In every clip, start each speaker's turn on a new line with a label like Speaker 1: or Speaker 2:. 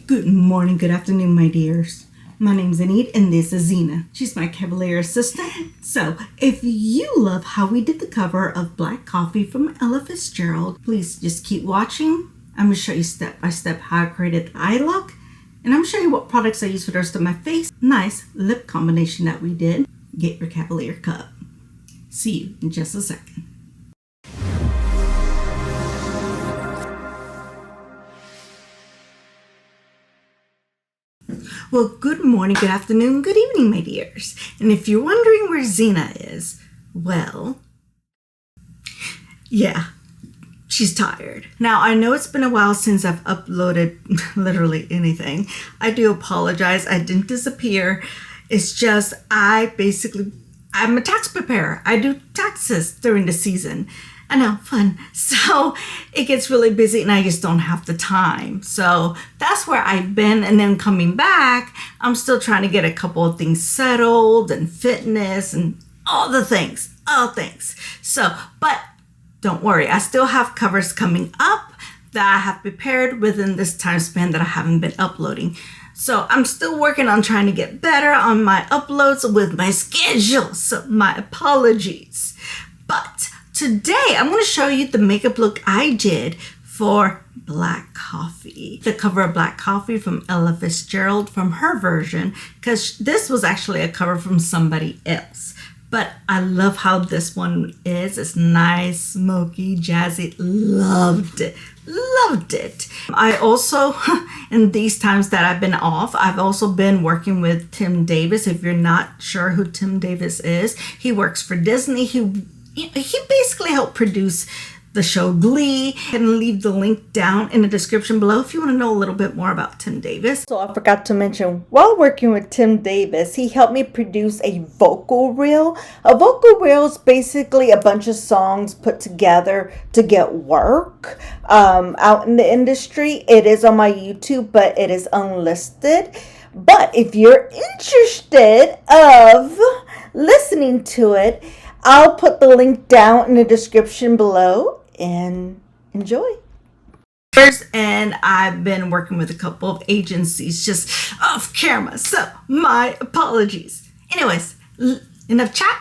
Speaker 1: Good morning, good afternoon, my dears. My name's Enid, and this is Zena. She's my Cavalier assistant. So, if you love how we did the cover of Black Coffee from Ella Fitzgerald, please just keep watching. I'm going to show you step by step how I created the eye look. And I'm going to show you what products I use for the rest of my face. Nice lip combination that we did. Get your Cavalier cup. See you in just a second. Well, good morning, good afternoon, good evening, my dears. And if you're wondering where Zena is, well, yeah, she's tired. Now, I know it's been a while since I've uploaded literally anything. I do apologize. I didn't disappear. It's just I'm a tax preparer. I do taxes during the season. I know, fun. So it gets really busy and I just don't have the time. So that's where I've been. And then coming back, I'm still trying to get a couple of things settled and fitness and all things. So, but don't worry, I still have covers coming up that I have prepared within this time span that I haven't been uploading. So I'm still working on trying to get better on my uploads with my schedule. So my apologies. But today, I'm going to show you the makeup look I did for Black Coffee. The cover of Black Coffee from Ella Fitzgerald from her version, because this was actually a cover from somebody else. But I love how this one is. It's nice, smoky, jazzy. Loved it. I also, in these times that I've been off, I've also been working with Tim Davis. If you're not sure who Tim Davis is, he works for Disney. He basically helped produce the show Glee. I can leave the link down in the description below if you want to know a little bit more about Tim Davis. So I forgot to mention, while working with Tim Davis, he helped me produce a vocal reel. A vocal reel is basically a bunch of songs put together to get work out in the industry. It is on my YouTube, but it is unlisted. But if you're interested of listening to it, I'll put the link down in the description below and enjoy. And I've been working with a couple of agencies just off camera, so my apologies. Anyways, enough chat,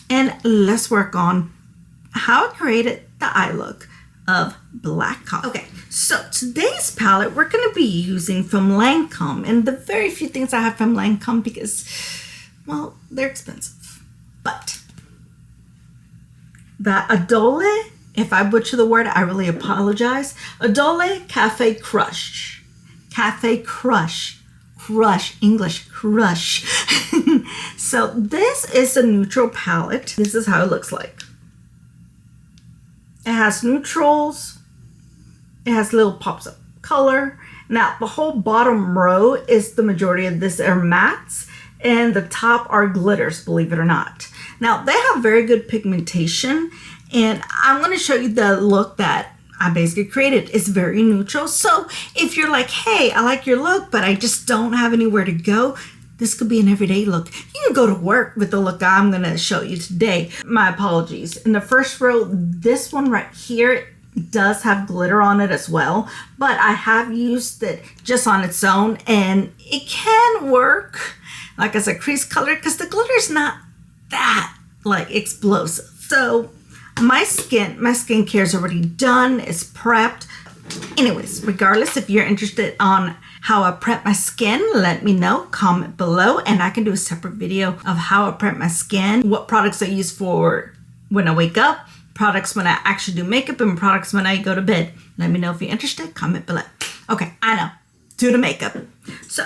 Speaker 1: and let's work on how I created the eye look of Black Coffee. Okay, so today's palette we're going to be using from Lancome, and the very few things I have from Lancome because, well, they're expensive. But the Adole, if I butcher the word, I really apologize. Adole Cafe Crush. English crush. So this is a neutral palette. This is how it looks like. It has neutrals. It has little pops of color. Now, the whole bottom row is the majority of this are mattes. And the top are glitters, believe it or not. Now, they have very good pigmentation. And I'm going to show you the look that I basically created. It's very neutral. So if you're like, hey, I like your look, but I just don't have anywhere to go, this could be an everyday look. You can go to work with the look I'm going to show you today. My apologies. In the first row, this one right here does have glitter on it as well. But I have used it just on its own. And it can work like as a crease color because the glitter is not that like explosive. So my skincare is already done. It's prepped. Anyways, regardless, if you're interested on how I prep my skin, let me know. Comment below and I can do a separate video of how I prep my skin, what products I use for when I wake up, products when I actually do makeup, and products when I go to bed. Let me know if you're interested. Comment below. Okay, I know. Do the makeup. So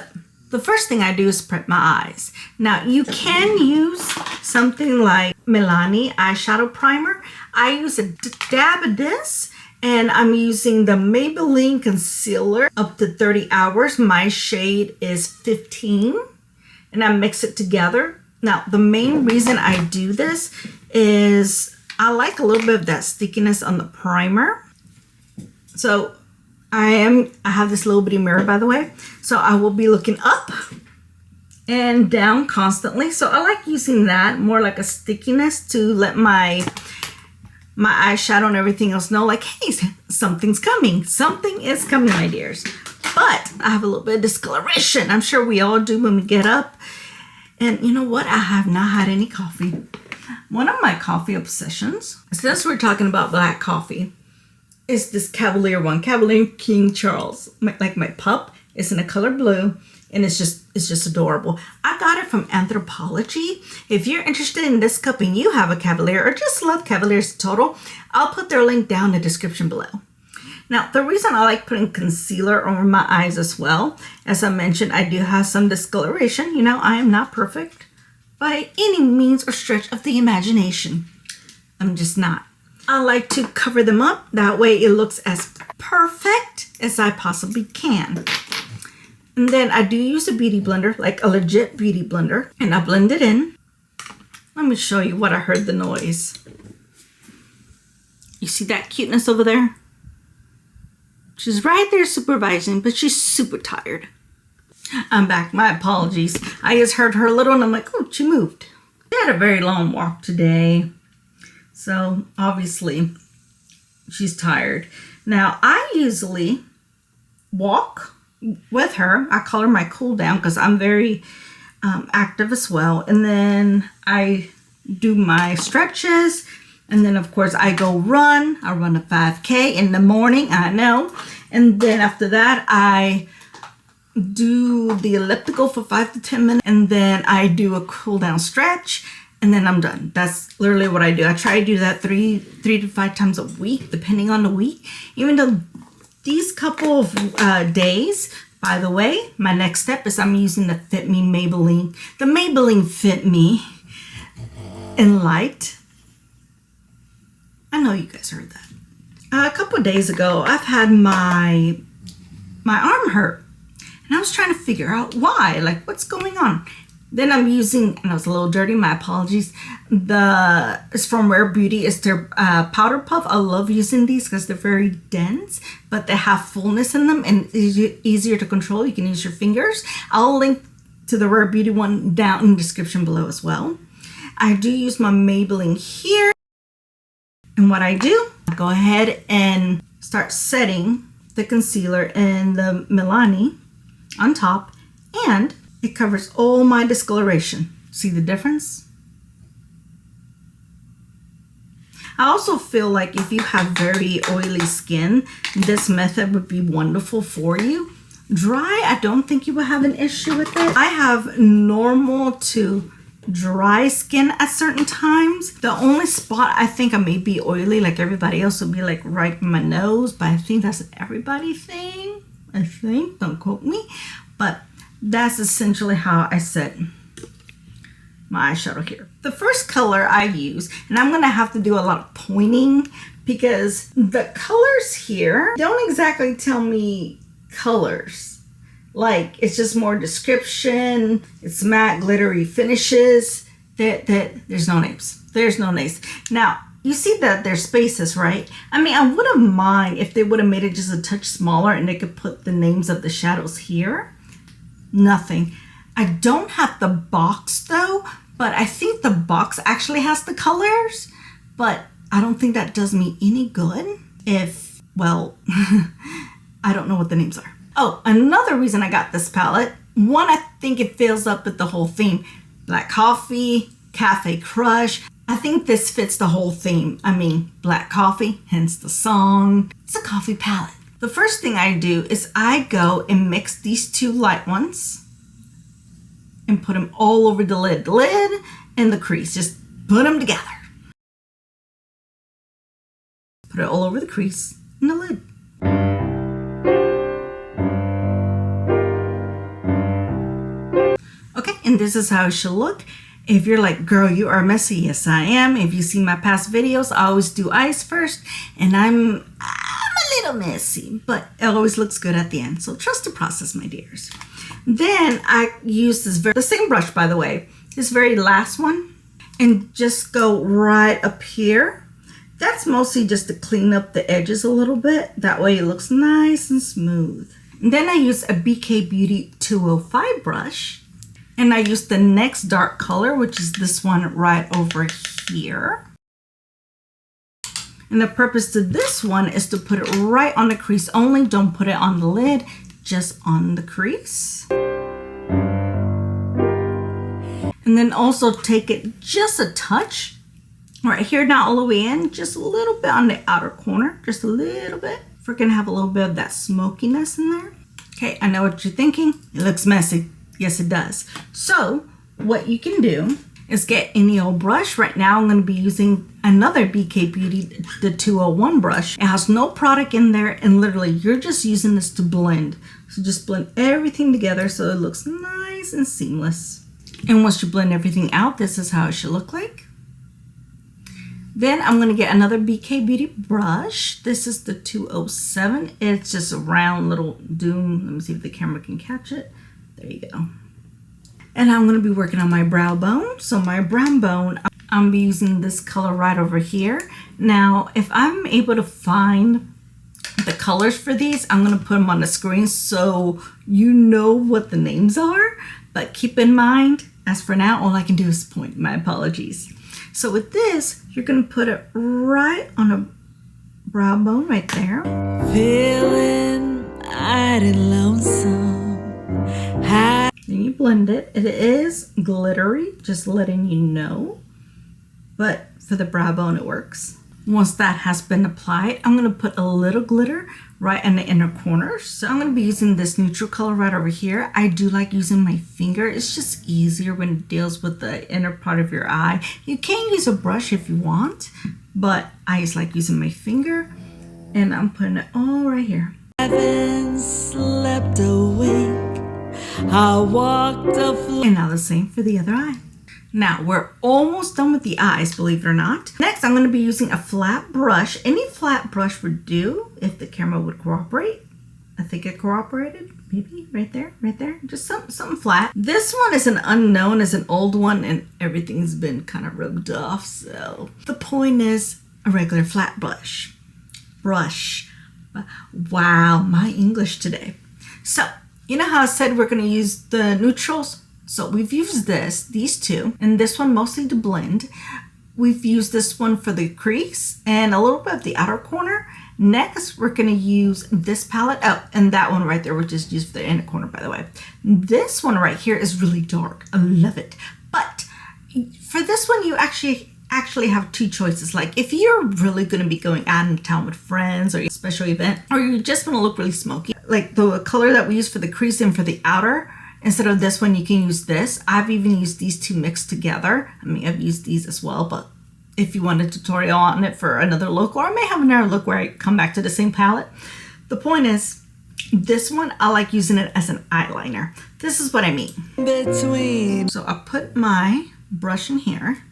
Speaker 1: the first thing I do is prep my eyes. Now, you can use something like Milani eyeshadow primer. I use a dab of this, and I'm using the Maybelline concealer up to 30 hours. My shade is 15, and I mix it together. Now, the main reason I do this is I like a little bit of that stickiness on the primer. So I have this little bitty mirror, by the way, so I will be looking up and down constantly. So I like using that more like a stickiness to let my eyeshadow and everything else know, like, hey, something's coming. Something is coming, my dears. But I have a little bit of discoloration. I'm sure we all do when we get up. And you know what? I have not had any coffee. One of my coffee obsessions, since we're talking about black coffee, is this Cavalier one, Cavalier King Charles. Like my pup is in a color blue, and it's just adorable. I got it from Anthropology. If you're interested in this cup and you have a Cavalier or just love Cavaliers total, I'll put their link down in the description below. Now, the reason I like putting concealer over my eyes as well, as I mentioned, I do have some discoloration. You know, I am not perfect by any means or stretch of the imagination. I'm just not. I like to cover them up. That way it looks as perfect as I possibly can. And then I do use a beauty blender, like a legit beauty blender, and I blend it in. Let me show you what I heard the noise. You see that cuteness over there? She's right there supervising, but she's super tired. I'm back. My apologies. I just heard her a little and I'm like, oh, she moved. She had a very long walk today. So obviously she's tired. Now I usually walk with her. I call her my cool down because I'm very active as well. And then I do my stretches. And then, of course, I go run. I run a 5K in the morning, I know. And then after that, I do the elliptical for 5 to 10 minutes. And then I do a cool down stretch. And then I'm done. That's literally what I do. I try to do that three to 5 times a week, depending on the week. Even though these couple of days, by the way, my next step is I'm using the Fit Me Maybelline. The Maybelline Fit Me in Light. I know you guys heard that. A couple of days ago, I've had my arm hurt. And I was trying to figure out why, like what's going on. Then I'm using, and I was a little dirty, my apologies. It's from Rare Beauty. It's their powder puff. I love using these because they're very dense, but they have fullness in them and easier to control. You can use your fingers. I'll link to the Rare Beauty one down in the description below as well. I do use my Maybelline here. And what I do, I go ahead and start setting the concealer and the Milani on top, and it covers all my discoloration. See the difference? I also feel like if you have very oily skin, this method would be wonderful for you. Dry, I don't think you will have an issue with it. I have normal to dry skin at certain times. The only spot I think I may be oily like everybody else would be like right in my nose, but I think that's an everybody thing. I think, don't quote me, but that's essentially how I set my eyeshadow here. The first color I use, and I'm gonna have to do a lot of pointing because the colors here don't exactly tell me colors. Like, it's just more description. It's matte glittery finishes. There's no names. There's no names. Now, you see that there's spaces, right? I mean, I wouldn't mind if they would have made it just a touch smaller and they could put the names of the shadows here. Nothing. I don't have the box though, but I think the box actually has the colors, but I don't think that does me any good if, well, I don't know what the names are. Oh, another reason I got this palette. One, I think it fills up with the whole theme. Black coffee, cafe crush. I think this fits the whole theme. I mean, black coffee, hence the song. It's a coffee palette. The first thing I do is I go and mix these two light ones and put them all over the lid and the crease. Just put them together. Put it all over the crease and the lid. Okay, and this is how it should look. If you're like, girl, you are messy, yes I am. If you see my past videos, I always do eyes first, and I'm a little messy, but it always looks good at the end. So trust the process, my dears. Then I use the same brush, by the way, this very last one, and just go right up here. That's mostly just to clean up the edges a little bit. That way it looks nice and smooth. And then I use a BK Beauty 205 brush. And I use the next dark color, which is this one right over here. And the purpose to this one is to put it right on the crease only. Don't put it on the lid, just on the crease. And then also take it just a touch right here, not all the way in, just a little bit on the outer corner, just a little bit. We're gonna have a little bit of that smokiness in there. Okay, I know what you're thinking. It looks messy. Yes, it does. So what you can do is get any old brush. Right now I'm gonna be using another BK Beauty, the 201 brush. It has no product in there, and literally you're just using this to blend. So just blend everything together so it looks nice and seamless. And once you blend everything out, this is how it should look like. Then I'm going to get another BK Beauty brush. This is the 207. It's just a round little doom. Let me see if the camera can catch it. There you go. And I'm going to be working on my brow bone. So my brow bone, I'm going to be using this color right over here. Now, if I'm able to find the colors for these, I'm going to put them on the screen so you know what the names are. But keep in mind, as for now, all I can do is point. My apologies. So with this, you're going to put it right on a brow bone right there.
Speaker 2: Feeling eyed and lonesome.
Speaker 1: Then you blend it. It is glittery, just letting you know. But for the brow bone, it works. Once that has been applied, I'm going to put a little glitter right in the inner corner. So I'm going to be using this neutral color right over here. I do like using my finger. It's just easier when it deals with the inner part of your eye. You can use a brush if you want, but I just like using my finger. And I'm putting it all right here.
Speaker 2: Haven't slept a wink. I walked a floor.
Speaker 1: And now the same for the other eye. Now we're almost done with the eyes, believe it or not. Next, I'm going to be using a flat brush. Any flat brush would do if the camera would cooperate. I think it cooperated. Maybe right there. Just something flat. This one is an unknown, is an old one, and everything's been kind of rubbed off. So the point is a regular flat brush. Wow, my English today. So you know how I said we're going to use the neutrals? So we've used these two, and this one mostly to blend. We've used this one for the crease and a little bit of the outer corner. Next, we're going to use this palette. Oh, and that one right there, which is used for the inner corner, by the way. This one right here is really dark. I love it. But for this one, you actually have two choices. Like if you're really going to be going out in town with friends or a special event, or you just want to look really smoky, like the color that we use for the crease and for the outer, instead of this one, you can use this. I've even used these two mixed together. I mean, I've used these as well, but if you want a tutorial on it for another look, or I may have another look where I come back to the same palette. The point is, this one, I like using it as an eyeliner. This is what I mean.
Speaker 2: Between.
Speaker 1: So I put my brush in here,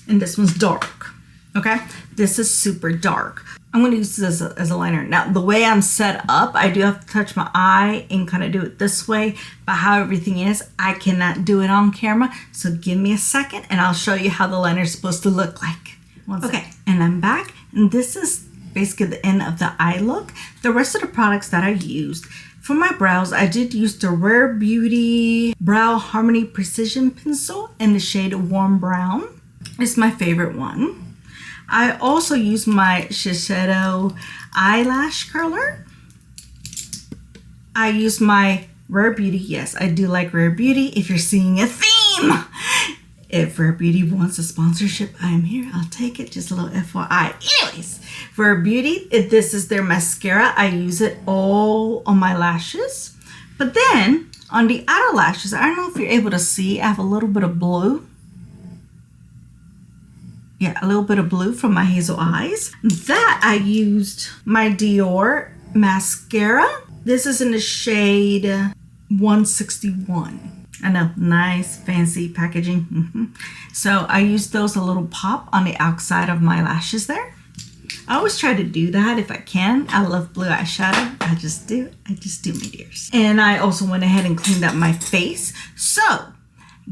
Speaker 1: and this one's dark, okay? This is super dark. I'm going to use this as a liner. Now, the way I'm set up, I do have to touch my eye and kind of do it this way. But how everything is, I cannot do it on camera. So give me a second and I'll show you how the liner is supposed to look like. Okay, and I'm back. And this is basically the end of the eye look. The rest of the products that I used. For my brows, I did use the Rare Beauty Brow Harmony Precision Pencil in the shade Warm Brown. It's my favorite one. I also use my Shiseido eyelash curler. I use my Rare Beauty. Yes, I do like Rare Beauty. If you're seeing a theme, if Rare Beauty wants a sponsorship, I am here. I'll take it. Just a little FYI. Anyways, Rare Beauty, this is their mascara. I use it all on my lashes. But then on the outer lashes, I don't know if you're able to see, I have a little bit of blue. Yeah, a little bit of blue from my hazel eyes. That I used my Dior mascara. This is in the shade 161. I know, nice, fancy packaging. So I used those a little pop on the outside of my lashes there. I always try to do that if I can. I love blue eyeshadow. I just do, my dears. And I also went ahead and cleaned up my face. So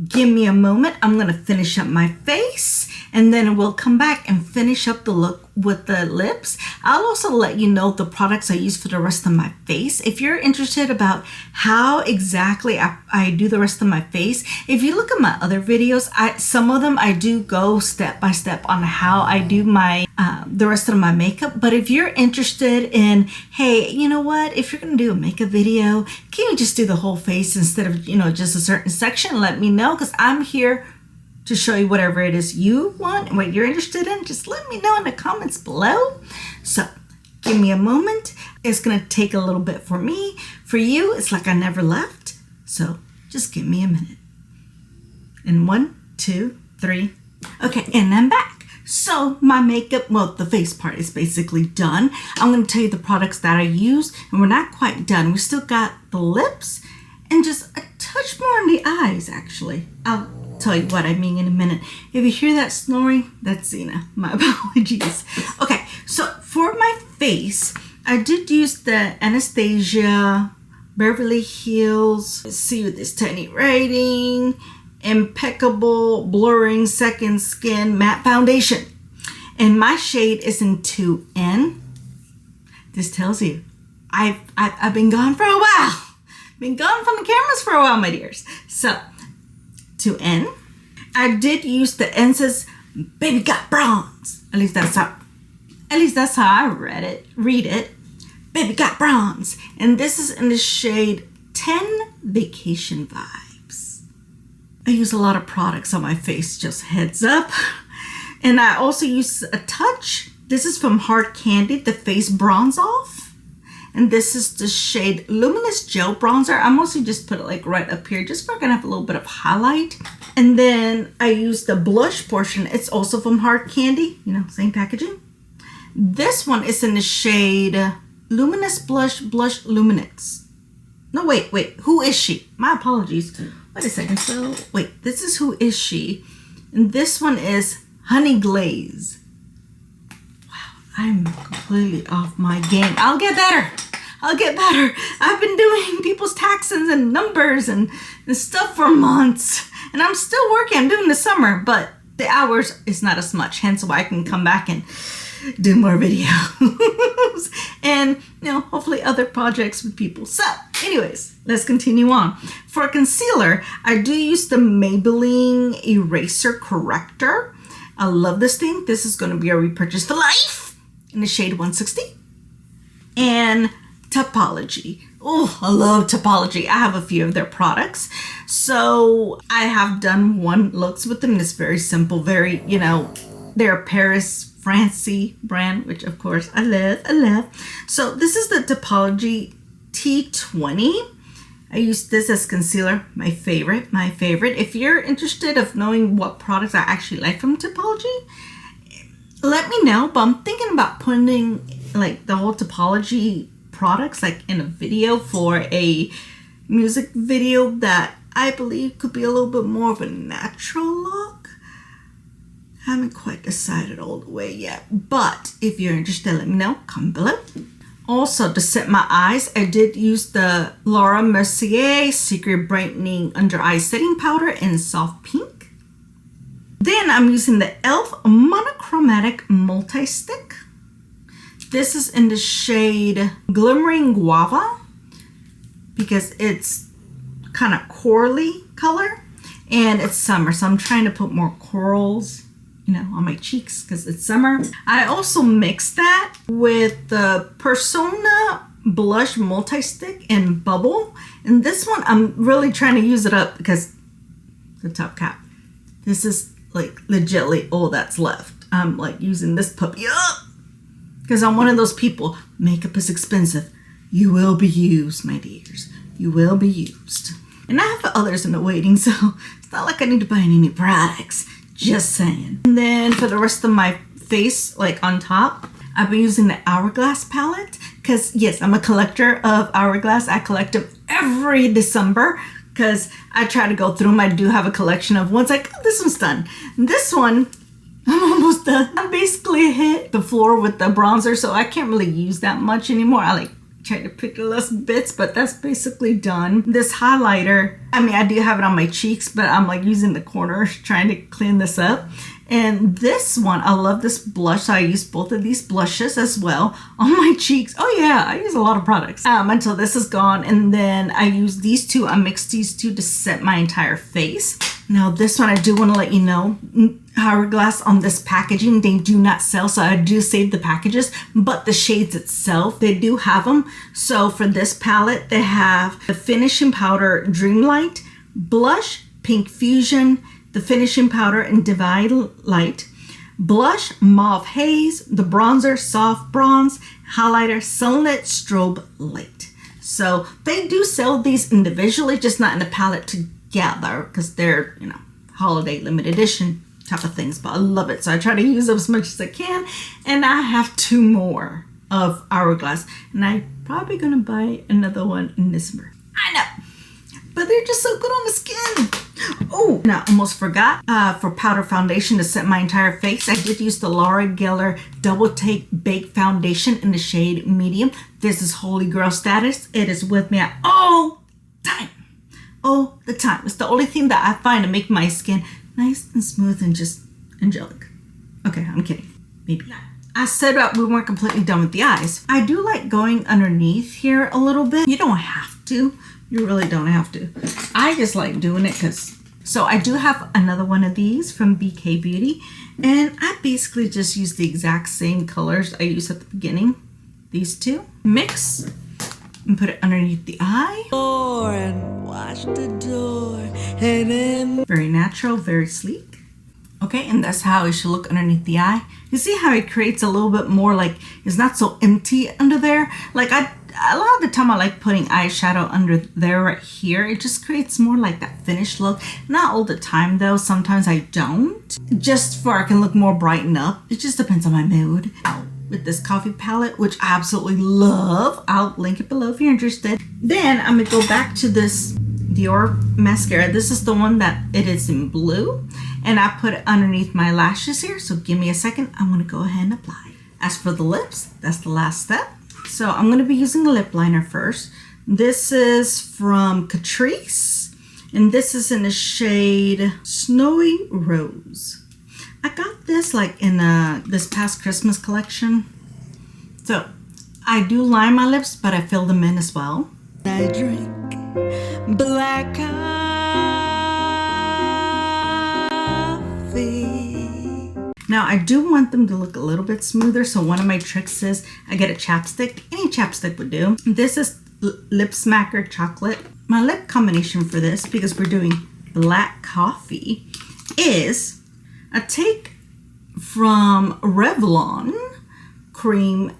Speaker 1: give me a moment. I'm gonna finish up my face and then we'll come back and finish up the look with the lips. I'll also let you know the products I use for the rest of my face. If you're interested about how exactly I do the rest of my face, if you look at my other videos, some of them I do go step by step on how I do my the rest of my makeup. But if you're interested in, hey, you know what, if you're gonna do a makeup video, can you just do the whole face instead of, you know, just a certain section? Let me know, because I'm here to show you whatever it is you want and what you're interested in. Just let me know in the comments below. So give me a moment. It's gonna take a little bit for me. For you, it's like I never left. So just give me a minute. And 1, 2, 3. Okay, and I'm back. So my makeup, well, the face part is basically done. I'm gonna tell you the products that I use, and we're not quite done. We still got the lips and just a touch more on the eyes, actually. I'll tell you what I mean in a minute. If you hear that snoring, that's Zena. My apologies. Okay, so for my face, I did use the Anastasia Beverly Hills, let's see with this tiny writing, Impeccable Blurring Second Skin Matte Foundation. And my shade is in 2N. This tells you I've been gone for a while. Been gone from the cameras for a while, my dears. So 2N. I did use the Ensa's Baby Got Bronze. At least that's how I read it. Baby Got Bronze. And this is in the shade 10 Vacation Vibes. I use a lot of products on my face, just heads up. And I also use a touch. This is from Hard Candy, the Face Bronze Off. And this is the shade Luminous Gel Bronzer. I mostly just put it like right up here, just so I can have a little bit of highlight. And then I use the blush portion. It's also from Hard Candy, you know, same packaging. This one is in the shade Luminous Blush Luminance. No, wait, who is she? My apologies. Wait a second, so, wait, this is Who Is She? And this one is Honey Glaze. I'm completely off my game. I'll get better. I've been doing people's taxes and numbers and stuff for months. And I'm still working. I'm doing the summer, but the hours is not as much. Hence why I can come back and do more videos. And, you know, hopefully other projects with people. So, anyways, let's continue on. For concealer, I do use the Maybelline Eraser Corrector. I love this thing. This is going to be a repurchase for life. In the shade 160. And Topology. Oh, I love Topology. I have a few of their products. So I have done one looks with them. It's very simple, very, you know, they're Paris Francie brand, which of course I love. So this is the Topology T20. I use this as concealer, my favorite. If you're interested of knowing what products I actually like from Topology, let me know. But I'm thinking about putting like the whole Topology products like in a video for a music video that I believe could be a little bit more of a natural look. I haven't quite decided all the way yet, but if you're interested, let me know. Comment below. Also, to set my eyes, I did use the Laura Mercier Secret Brightening Under Eye Setting Powder in Soft Pink. Then I'm using the e.l.f. Monochromatic Multi-Stick. This is in the shade Glimmering Guava because it's kind of corally color and it's summer. So I'm trying to put more corals, you know, on my cheeks because it's summer. I also mixed that with the Persona Blush Multi-Stick in Bubble. And this one, I'm really trying to use it up because the top cap. This is like legitly all that's left. I'm like using this puppy up because I'm one of those people. Makeup is expensive. You will be used, my dears. You will be used. And I have others in the waiting, so it's not like I need to buy any new products. Just saying. And then for the rest of my face, like on top, I've been using the Hourglass palette because yes, I'm a collector of Hourglass. I collect them every December because I try to go through them. I do have a collection of ones like, oh, this one's done. This one, I'm almost done. I basically hit the floor with the bronzer, so I can't really use that much anymore. I like try to pick the last bits, but that's basically done. This highlighter, I mean, I do have it on my cheeks, but I'm like using the corners trying to clean this up. And this one, I love this blush. So I use both of these blushes as well on my cheeks. Oh yeah, I use a lot of products until this is gone. And then I use these two. I mix these two to set my entire face. Now this one, I do want to let you know, Hourglass on this packaging, they do not sell. So I do save the packages, but the shades itself, they do have them. So for this palette, they have the finishing powder Dreamlight, blush, Pink Fusion, the finishing powder and Divide Light, blush, Mauve Haze, the bronzer, Soft Bronze, highlighter, Sunlit Strobe Light. So they do sell these individually, just not in the palette together because they're, you know, holiday limited edition type of things, but I love it. So I try to use them as much as I can. And I have 2 more of Hourglass, and I'm probably gonna buy another one in December. I know, but they're just so good on the skin. Oh, and I almost forgot, for powder foundation to set my entire face, I did use the Laura Geller Double Take Bake Foundation in the shade Medium. This is Holy Grail status. It is with me at all time. All the time. It's the only thing that I find to make my skin nice and smooth and just angelic. Okay, I'm kidding. Maybe not. I said we weren't completely done with the eyes. I do like going underneath here a little bit. You don't have to. You really don't have to. I just like doing it because... So I do have another one of these from BK Beauty. And I basically just use the exact same colors I used at the beginning. These two. Mix and put it underneath the eye.
Speaker 2: And watch the door and then
Speaker 1: Very natural, very sleek. Okay, and that's how it should look underneath the eye. You see how it creates a little bit more, like, it's not so empty under there. Like, a lot of the time I like putting eyeshadow under there right here. It just creates more like that finished look. Not all the time though, sometimes I don't. Just for I can look more brightened up. It just depends on my mood. With this coffee palette, which I absolutely love. I'll link it below if you're interested. Then I'm gonna go back to this Dior mascara. This is the one that it is in blue. And I put it underneath my lashes here. So give me a second. I'm gonna go ahead and apply. As for the lips, that's the last step. So I'm going to be using a lip liner first. This is from Catrice, and this is in the shade Snowy Rose. I got this like in this past Christmas collection. So I do line my lips, but I fill them in as well.
Speaker 2: I drink black coffee.
Speaker 1: Now I do want them to look a little bit smoother, so one of my tricks is I get a chapstick. Any chapstick would do. This is Lip Smacker Chocolate. My lip combination for this, because we're doing black coffee, is a take from Revlon Cream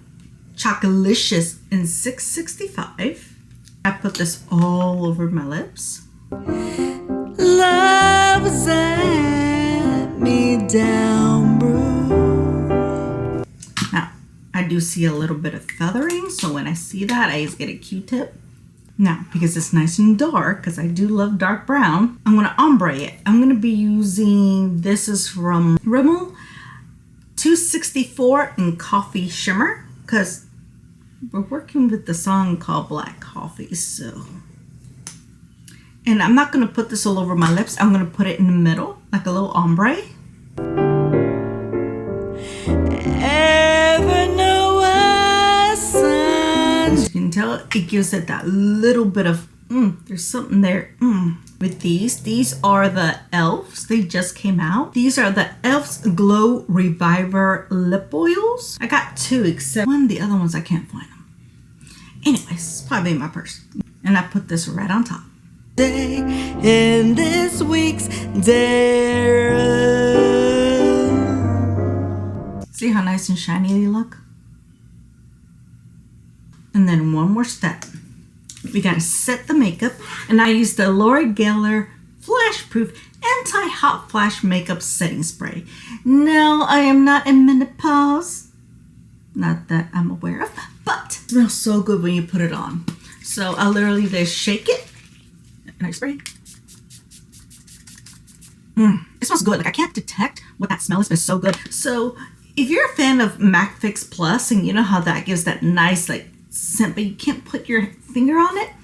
Speaker 1: Chocolicious in 665. I put this all over my lips.
Speaker 2: Love's at me down, bro.
Speaker 1: Now, I do see a little bit of feathering, so when I see that, I just get a Q-tip. Now, because it's nice and dark, because I do love dark brown, I'm going to ombre it. I'm going to be using, this is from Rimmel 264 in Coffee Shimmer, because we're working with the song called Black Coffee, so... And I'm not going to put this all over my lips. I'm going to put it in the middle, like a little ombre.
Speaker 2: Ever know a sun?
Speaker 1: As you can tell, it gives it that little bit of, there's something there. With these are the e.l.f.'s. They just came out. These are the e.l.f.'s Glow Reviver Lip Oils. I got 2, except one. The other ones, I can't find them. Anyways, it's probably in my purse. And I put this right on top.
Speaker 2: In this week's Dare.
Speaker 1: See how nice and shiny they look? And then one more step. We gotta set the makeup, and I use the Laura Geller Flash Proof Anti-Hot Flash Makeup Setting Spray. No, I am not in menopause. Not that I'm aware of, but it smells so good when you put it on. So I literally just shake it. And I spray. It smells good. Like, I can't detect what that smell is, but it's so good. So if you're a fan of MAC Fix Plus, and you know how that gives that nice like scent, but you can't put your finger on it,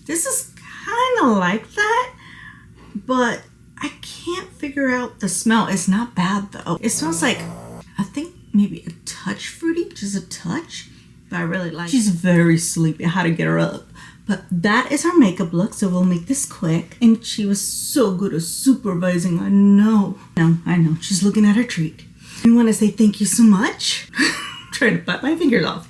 Speaker 1: this is kind of like that, but I can't figure figure out the smell. It's not bad though. It smells like, I think maybe a touch fruity, just a touch. But I really like it. She's very sleepy. I had to get her up. But that is our makeup look, so we'll make this quick. And she was so good at supervising. I know. I know. She's looking at her treat. We want to say thank you so much. Trying to bite my fingers off.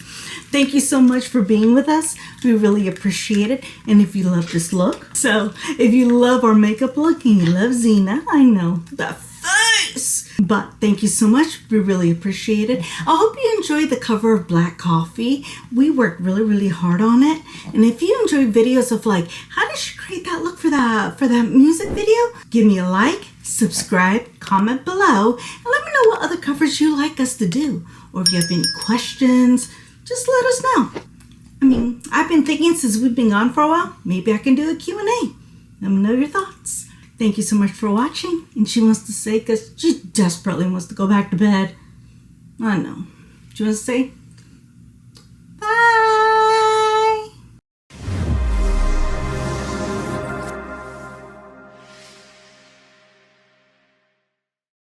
Speaker 1: Thank you so much for being with us. We really appreciate it. And if you love this look, so if you love our makeup look and you love Zena, I know, that face. But thank you so much. We really appreciate it. I hope you enjoyed the cover of Black Coffee. We worked really, really hard on it. And if you enjoy videos of like, how did she create that look for that music video? Give me a like, subscribe, comment below, and let me know what other covers you like us to do. Or if you have any questions, just let us know. I mean, I've been thinking since we've been gone for a while, maybe I can do a Q&A. Let me know your thoughts. Thank you so much for watching. And she wants to say, because she desperately wants to go back to bed. I know. She wants to say,